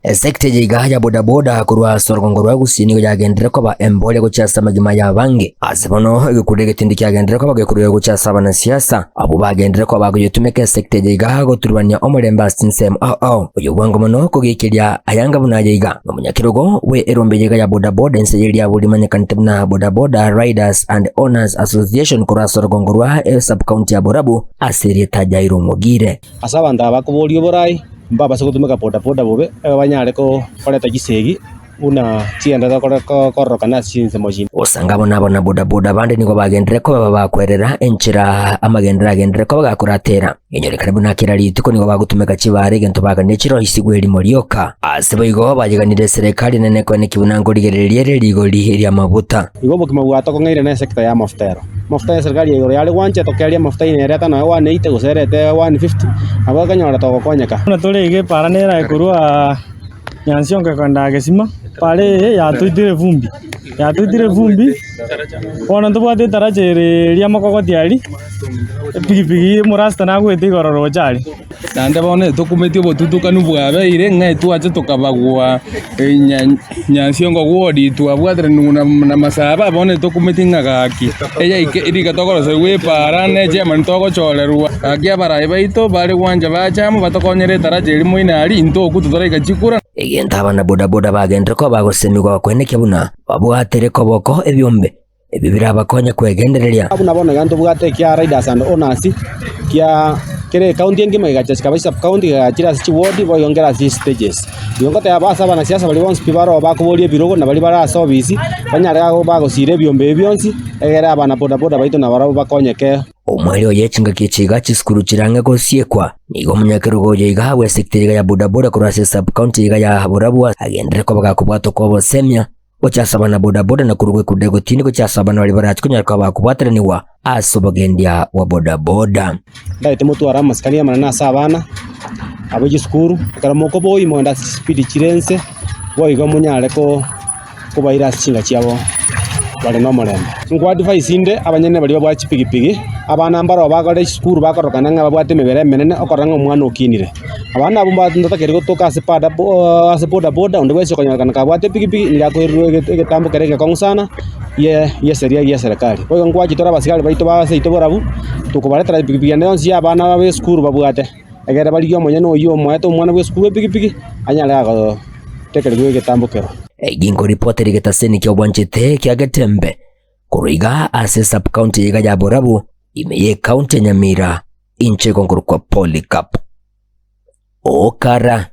Sekta ya bodaboda kurwa sorgongo rwa gusini yagendera ko ba embole gucyasa magima yabange azibono igikure gitindi cyagendera ko bagekuriye gucyasa abana siasa abo bagendera ko baguyetumeke sekta yiga turwanya omuremba sinsem uyu bwango mono kugikirya ayanga bunayiga umunyakirogo we erombe ya bodaboda enseyeri ya buli manyakantabna bodaboda riders and owners association kurwa sorgongo rwa sub county ya Borabu asiri tajairo mogire asaba ndaba kubulyo borai mbaba sokutumika bodaboda bobe abanyare ko koleta gisegi una chienda ko koroka na sinze mojini usangabo nabona bodaboda bande niko bagendere ko baba bakwerera enchira amagendera agendere ko bagakuratera inyore karibu nakirali tuko niko bagutumika kibare gento baganechiro isigweli molioka asibo igo bajiganire serikali nene ko nekibunango ligereriere ligoli lya mabuta igombo kimagwato ko ngaire na sekta ya maftero mafuta ya serikali yoro yale wanche tokelia mafuta inereta na 180 guserete 150 abaganyora to konyeka na tolege paranera ikurua nyansionga kanda gesima pale yatutire vumbi ona ntubwate tarachere ria makogoti ali pigipigi murasta na gwete gororo chali nande bone tukumetio botutukanu bwabe ire ngai twache tukabagwa nyansiongo gwodi twabwatire na masaba bone tukumetinga gaki eya irika tokorose we parane je man toko cholerwa akia barai baito bale gwanja bachamu batokonyere tarachere moina ali into kututoreka chikura egentaba na bodaboda bagendera ko bagosemigwa kweneke buna babwatere ko boko ebyombe ebibira bakonya kwegendereria abuna bona ganto bwate kya riders and owners kya kere county ngima igacha kabisa county gachira si ward boyongera si stages yongote abasa bana siasa bali bonse pibaro bakubolie birogo na bali bara service banyare go bagosire byombe byonsi egera abana bodaboda baito na barabo bakonyeke omwali oyechinga kichiga chiskuru chirange gosiekwa nigo munyakirugo yiga we sekta ya bodaboda kurase sub county ya Borabu agendere ko bagakubwato ko bosemya ocyasaba na bodaboda na kurugwe kudego tini ko cyasaba na bali barachikunya ko bakubateraniwa asobagendia wa bodaboda ndaite mutwara maskania mana sabana abaji skuru karamoko boyi monda speed chirense boyi go munyare ko kubaira singa cyabo bale no morembe ngwa advice inde abanyene bali babwa chipigipigi abana mbaro bagore skuru bakorokana nga babwate mebere menene okoranga omwana okinire abana bumba ndatakere gotoka asipada boda onde wese konyakana kabwate pigipigi nirakoirwe getambo kereke kongusana ye seria ya serikali oyo ngwa chitora basikali baito baseito Borabu tukubaretera pigipigi ndonsi abana babe skuru babwate egera bali yo monyene oyo mweto omwana we skuru pigipigi anyala go tekere getambo kero gingo reporter getaseni kyo bwanchete kya Gatembe kuriga ase sub county ya Borabu imeye county Nyamira inche konguru kwa Polycarp Okara.